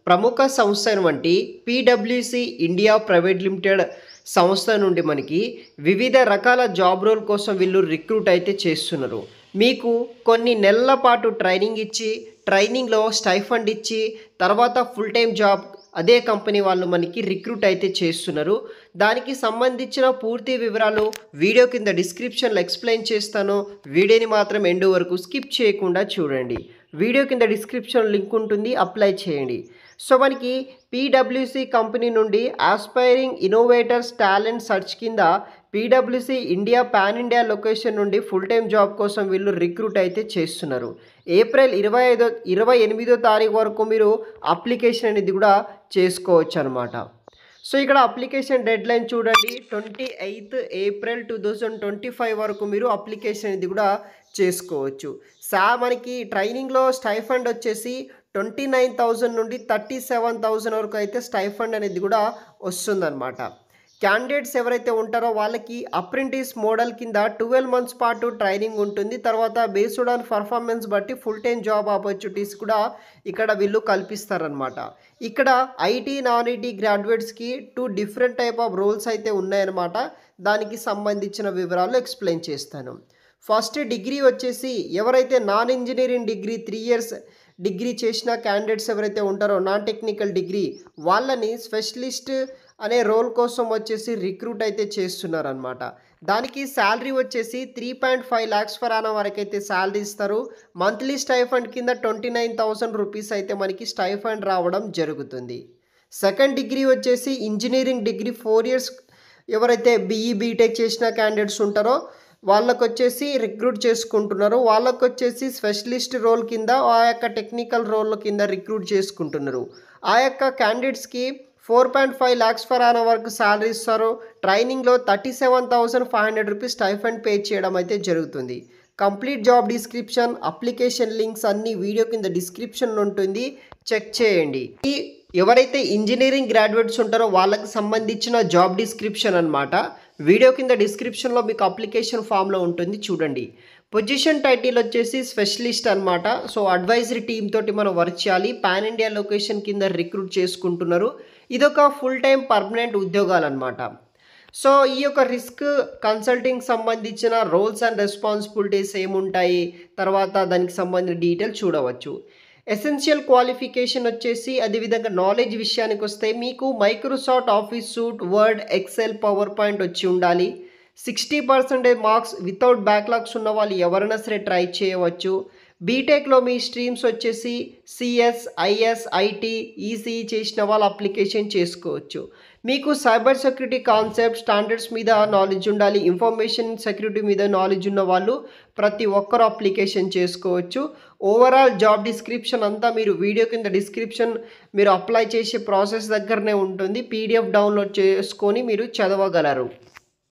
ప్రముఖ సంస్థ అయినటువంటి పీడబ్ల్యూసీ ఇండియా ప్రైవేట్ లిమిటెడ్ సంస్థ నుండి మనకి వివిధ రకాల జాబ్ రోల్ కోసం వీళ్ళు రిక్రూట్ అయితే చేస్తున్నారు. మీకు కొన్ని నెలల పాటు ట్రైనింగ్ ఇచ్చి ట్రైనింగ్లో స్టైఫండ్ ఇచ్చి తర్వాత ఫుల్ టైం జాబ్ అదే కంపెనీ వాళ్ళు మనకి రిక్రూట్ అయితే చేస్తున్నారు. దానికి సంబంధించిన పూర్తి వివరాలు వీడియో కింద డిస్క్రిప్షన్లో ఎక్స్ప్లెయిన్ చేస్తాను. వీడియోని మాత్రం ఎండ్ వరకు స్కిప్ చేయకుండా చూడండి. వీడియో కింద డిస్క్రిప్షన్ లింక్ ఉంటుంది, అప్లై చేయండి. సో మనకి పీడబ్ల్యూసీ కంపెనీ నుండి ఆస్పైరింగ్ ఇన్నోవేటర్స్ టాలెంట్ సర్చ్ కింద పీడబ్ల్యూసీ ఇండియా పాన్ ఇండియా లొకేషన్ నుండి ఫుల్ టైం జాబ్ కోసం వీళ్ళు రిక్రూట్ అయితే చేస్తున్నారు. ఏప్రిల్ 28వ తారీఖు వరకు మీరు అప్లికేషన్ అనేది కూడా చేసుకోవచ్చు అనమాట. సో ఇక్కడ అప్లికేషన్ డెడ్ లైన్ చూడండి, 28 ఏప్రిల్ 2025 వరకు మీరు అప్లికేషన్ అనేది కూడా చేసుకోవచ్చు. మనకి ట్రైనింగ్లో స్టైఫండ్ వచ్చేసి 29,000 నుండి 37,000 వరకు అయితే స్టైఫండ్ అనేది కూడా వస్తుందన్నమాట. క్యాండిడేట్స్ ఎవరైతే ఉంటారో వాళ్ళకి అప్రెంటిస్ మోడల్ కింద 12 మంత్స్ పాటు ట్రైనింగ్ ఉంటుంది. తర్వాత బేస్డ్ ఆన్ పర్ఫార్మెన్స్ బట్టి ఫుల్ టైం జాబ్ ఆపర్చునిటీస్ కూడా ఇక్కడ వీళ్ళు కల్పిస్తారనమాట. ఇక్కడ ఐటీ నాన్ ఐటీ గ్రాడ్యుయేట్స్కి 2 డిఫరెంట్ టైప్ ఆఫ్ రోల్స్ అయితే ఉన్నాయన్నమాట. దానికి సంబంధించిన వివరాలు ఎక్స్ప్లెయిన్ చేస్తాను. ఫస్ట్ డిగ్రీ వచ్చేసి ఎవరైతే non engineering degree 3 years degree చేసిన క్యాండిడేట్స్ ఎవరైతే ఉంటారో నాన్ టెక్నికల్ డిగ్రీ వాళ్ళని స్పెషలిస్ట్ అనే రోల్ కోసం వచ్చేసి రిక్రూట్ అయితే చేస్తున్నారనమాట. దానికి శాలరీ వచ్చేసి 3.5 lakhs per annum వరకు అయితే శాలరీ ఇస్తారు. మంత్లీ స్టైఫండ్ కింద 29,000 రూపీస్ అయితే మనకి స్టైఫండ్ రావడం జరుగుతుంది. సెకండ్ డిగ్రీ వచ్చేసి ఇంజనీరింగ్ డిగ్రీ 4 ఇయర్స్ ఎవరైతే బీటెక్ చేసిన క్యాండిడేట్స్ ఉంటారో వాళ్ళకు వచ్చేసి రిక్రూట్ చేసుకుంటున్నారు. వాళ్ళకు వచ్చేసి స్పెషలిస్ట్ రోల్ కింద ఆ యొక్క టెక్నికల్ రోల్ కింద రిక్రూట్ చేసుకుంటున్నారు. ఆ యొక్క క్యాండిడేట్స్కి 4.5 lakhs per annum వరకు శాలరీ ఇస్తారు. ట్రైనింగ్లో 37,500 రూపీస్ స్టైఫండ్ పే చేయడం అయితే జరుగుతుంది. Complete job description, application links అన్నీ వీడియో కింద డిస్క్రిప్షన్ ఉంటుంది, చెక్ చేయండి. ఎవరైతే ఇంజనీరింగ్ గ్రాడ్యుయేట్స్ ఉంటారో వాళ్ళకి సంబంధించిన జాబ్ డిస్క్రిప్షన్ అనమాట. వీడియో కింద డిస్క్రిప్షన్లో మీకు అప్లికేషన్ ఫామ్లో ఉంటుంది, చూడండి. పొజిషన్ టైటిల్ వచ్చేసి స్పెషలిస్ట్ అనమాట. సో అడ్వైజరీ టీమ్ తోటి మనం వర్క్ చేయాలి. పాన్ ఇండియా లొకేషన్ కింద రిక్రూట్ చేసుకుంటున్నారు. ఇదొక ఫుల్ టైం పర్మనెంట్ ఉద్యోగాలు అనమాట. సో ఈ యొక్క రిస్క్ కన్సల్టింగ్ సంబంధించిన రోల్స్ అండ్ రెస్పాన్సిబిలిటీస్ ఏముంటాయి, తర్వాత దానికి సంబంధించిన డీటెయిల్ చూడవచ్చు. ఎసెన్షియల్ క్వాలిఫికేషన్ వచ్చేసి అదేవిధంగా నాలెడ్జ్ విషయానికి వస్తే మీకు Microsoft Office suite, Word, Excel, PowerPoint వచ్చి ఉండాలి. 60% మార్క్స్ వితౌట్ బ్యాక్లాగ్స్ ఉన్న వాళ్ళు ఎవరైనా సరే ట్రై చేయవచ్చు. బీటెక్లో మీ స్ట్రీమ్స్ వచ్చేసి సిఎస్, ఐఎస్, ఐటీ, ఈసీఈ చేసిన వాళ్ళు అప్లికేషన్ చేసుకోవచ్చు. మీకు సైబర్ సెక్యూరిటీ కాన్సెప్ట్, స్టాండర్డ్స్ మీద నాలెడ్జ్ ఉండాలి. ఇన్ఫర్మేషన్ సెక్యూరిటీ మీద నాలెడ్జ్ ఉన్న వాళ్ళు ప్రతి ఒక్కరు అప్లికేషన్ చేసుకోవచ్చు. ఓవరాల్ జాబ్ డిస్క్రిప్షన్ అంతా మీరు వీడియో కింద డిస్క్రిప్షన్ మీరు అప్లై చేసే ప్రాసెస్ దగ్గరనే ఉంటుంది. పీడిఎఫ్ డౌన్లోడ్ చేసుకొని మీరు చదవగలరు.